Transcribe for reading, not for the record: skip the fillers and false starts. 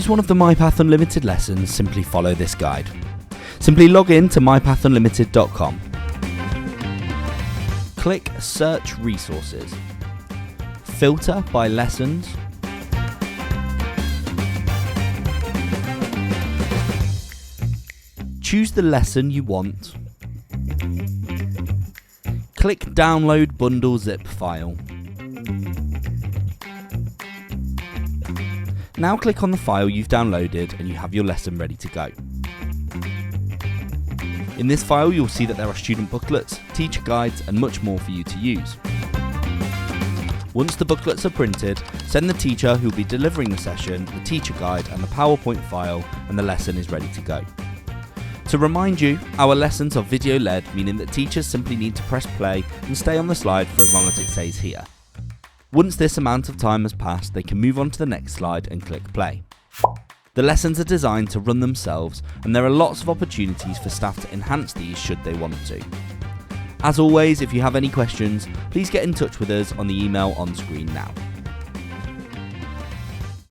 use one of the MYPATH Unlimited lessons, simply follow this guide. Simply log in to MYPATHunlimited.com. Click Search Resources. Filter by lessons. Choose the lesson you want. Click Download Bundle Zip file. Now click on the file you've downloaded and you have your lesson ready to go. In this file you'll see that there are student booklets, teacher guides and much more for you to use. Once the booklets are printed, send the teacher who will be delivering the session the teacher guide and the PowerPoint file, and the lesson is ready to go. To remind you, our lessons are video led, meaning that teachers simply need to press play and stay on the slide for as long as it stays here. Once this amount of time has passed, they can move on to the next slide and click play. The lessons are designed to run themselves, and there are lots of opportunities for staff to enhance these should they want to. As always, if you have any questions, please get in touch with us on the email on screen now.